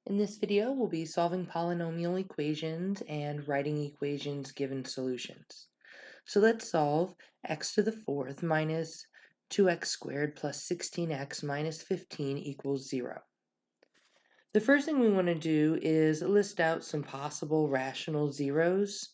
In this video, we'll be solving polynomial equations and writing equations given solutions. So let's solve x to the fourth minus 2x squared plus 16x minus 15 equals 0. The first thing we want to do is list out some possible rational zeros.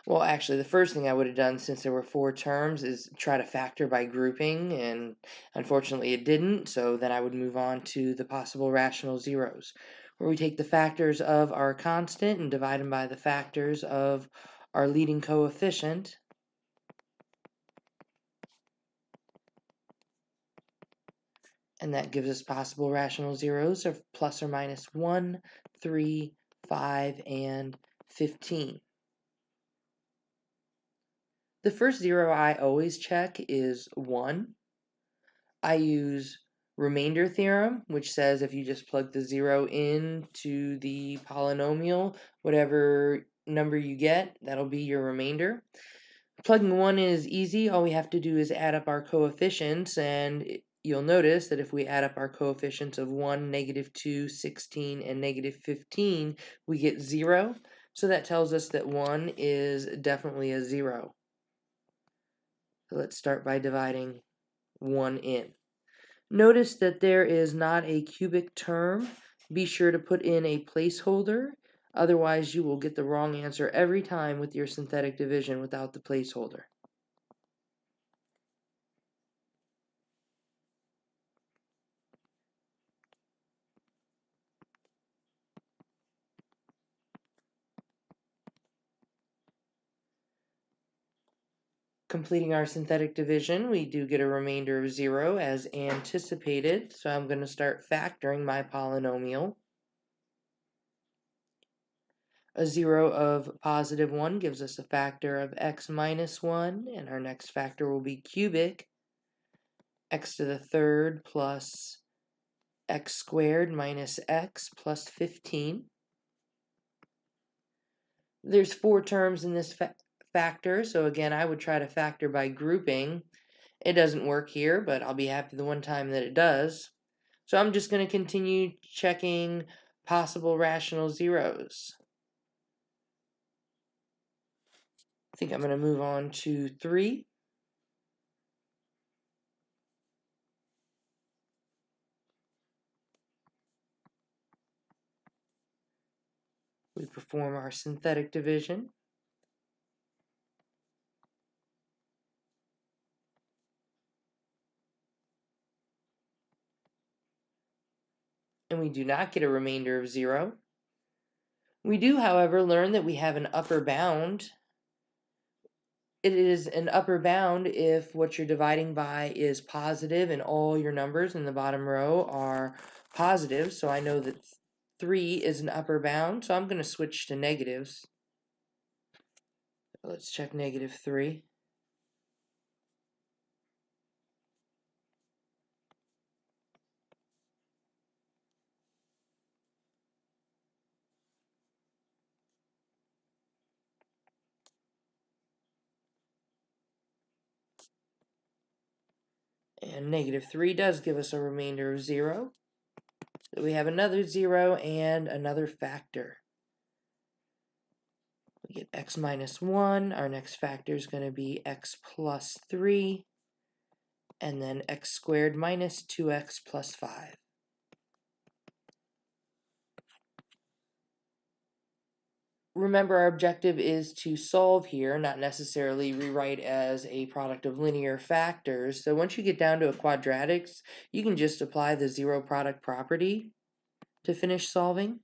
Well, actually, the first thing I would have done, since there were 4 terms, is try to factor by grouping, and unfortunately it didn't, so then I would move on to the possible rational zeros, where we take the factors of our constant and divide them by the factors of our leading coefficient. And that gives us possible rational zeros of plus or minus 1, 3, 5, and 15. The first zero I always check is 1. I use remainder theorem, which says if you just plug the 0 into the polynomial, whatever number you get, that'll be your remainder. Plugging 1 is easy. All we have to do is add up our coefficients, and you'll notice that if we add up our coefficients of 1, -2, 16, and -15, we get 0. So that tells us that 1 is definitely a 0. So let's start by dividing 1 in. Notice that there is not a cubic term. Be sure to put in a placeholder, otherwise you will get the wrong answer every time with your synthetic division without the placeholder. Completing our synthetic division, we do get a remainder of 0 as anticipated, so I'm going to start factoring my polynomial. A 0 of positive 1 gives us a factor of x minus 1, and our next factor will be cubic, x to the third plus x squared minus x plus 15. There's 4 terms in this factor, so again, I would try to factor by grouping. It doesn't work here, but I'll be happy the one time that it does. So I'm just going to continue checking possible rational zeros. I think I'm going to move on to 3. We perform our synthetic division. And we do not get a remainder of 0. We do, however, learn that we have an upper bound. It is an upper bound if what you're dividing by is positive and all your numbers in the bottom row are positive. So I know that 3 is an upper bound, so I'm going to switch to negatives. Let's check -3. And -3 does give us a remainder of 0. So we have another 0 and another factor. We get x minus 1. Our next factor is going to be x plus 3. And then x squared minus 2x plus 5. Remember, our objective is to solve here, not necessarily rewrite as a product of linear factors. So once you get down to a quadratics, you can just apply the zero product property to finish solving.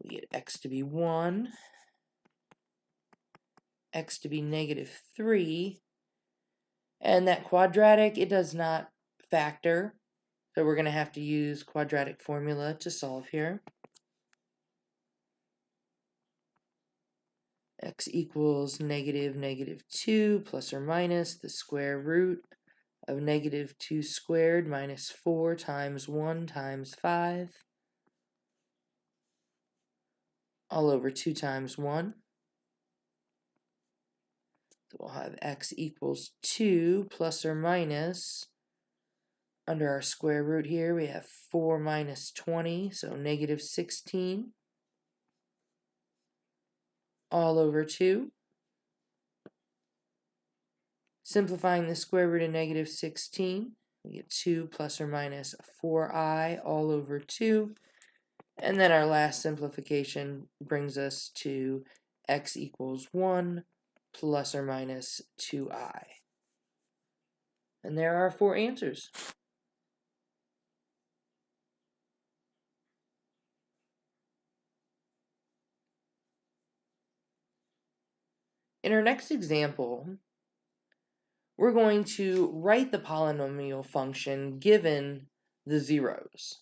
We get x to be 1, x to be -3, and that quadratic, it does not factor, so we're going to have to use quadratic formula to solve here. X equals -2 plus or minus the square root of -2 squared minus 4 times 1 times 5. all over 2 times 1. So we'll have x equals 2 plus or minus, under our square root here, we have 4 minus 20, so negative 16, all over 2. Simplifying the square root of negative 16, we get 2 plus or minus 4i all over 2. And then our last simplification brings us to x equals 1 plus or minus 2i. And there are 4 answers. In our next example, we're going to write the polynomial function given the zeros.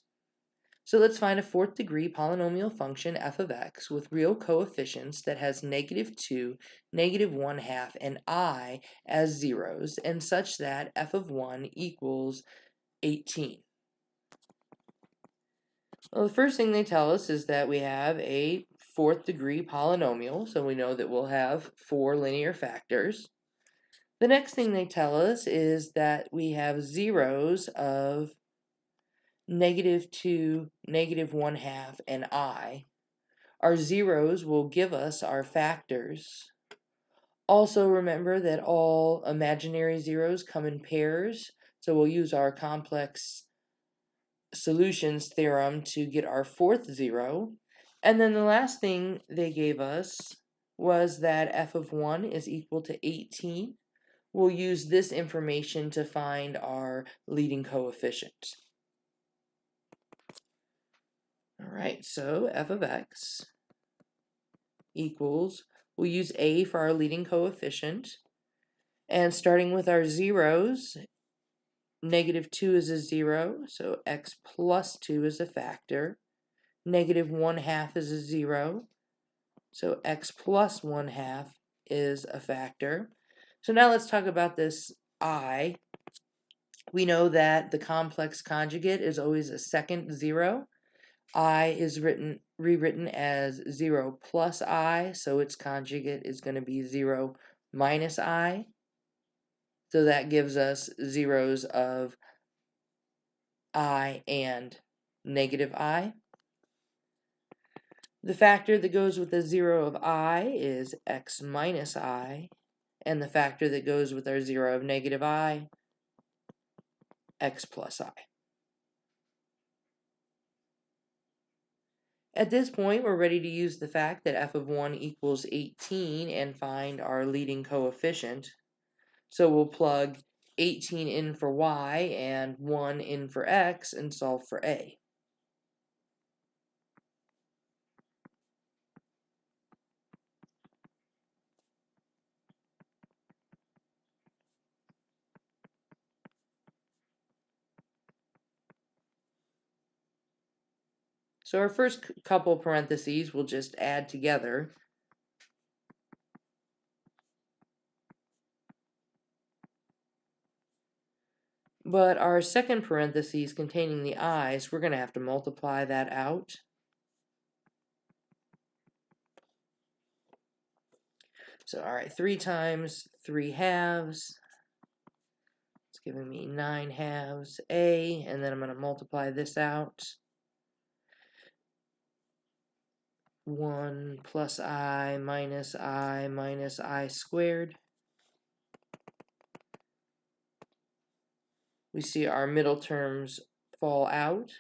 So let's find a 4th degree polynomial function f of x with real coefficients that has -2, -1/2, and I as zeros, and such that f of 1 equals 18. Well, the first thing they tell us is that we have a 4th degree polynomial, so we know that we'll have 4 linear factors. The next thing they tell us is that we have zeros of -2, -1/2, and I. Our zeros will give us our factors. Also remember that all imaginary zeros come in pairs, so we'll use our complex solutions theorem to get our 4th zero. And then the last thing they gave us was that f of 1 is equal to 18. We'll use this information to find our leading coefficient. All right, so f of x equals, we'll use a for our leading coefficient. And starting with our zeros, -2 is a 0, so x plus 2 is a factor. -1/2 is a 0, so x plus 1/2 is a factor. So now let's talk about this I. We know that the complex conjugate is always a second 0. I is rewritten as 0 plus I, so its conjugate is going to be 0 minus I. So that gives us zeros of I and -I. The factor that goes with the 0 of I is x minus I, and the factor that goes with our 0 of -I, x plus I. At this point, we're ready to use the fact that f of 1 equals 18 and find our leading coefficient. So we'll plug 18 in for y and 1 in for x and solve for a. So our first couple parentheses we'll just add together. But our second parentheses containing the i's, we're going to have to multiply that out. So, all right, 3 times 3/2. It's giving me 9/2 a, and then I'm going to multiply this out. 1 plus I minus I squared. We see our middle terms fall out.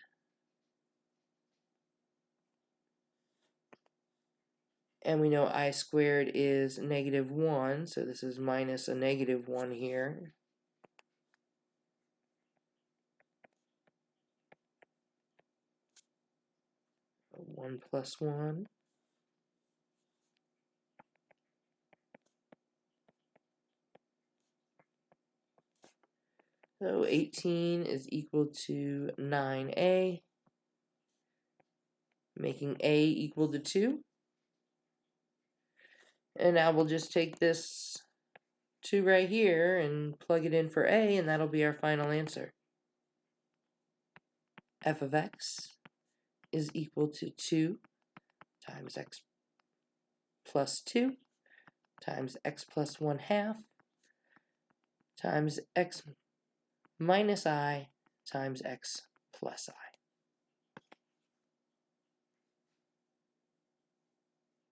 And we know I squared is -1, so this is minus a -1 here. So 1 plus 1. So 18 is equal to 9a, making a equal to 2. And now we'll just take this 2 right here and plug it in for a, and that'll be our final answer. F of x is equal to 2 times x plus 2 times x plus 1/2 times x minus I times x plus I.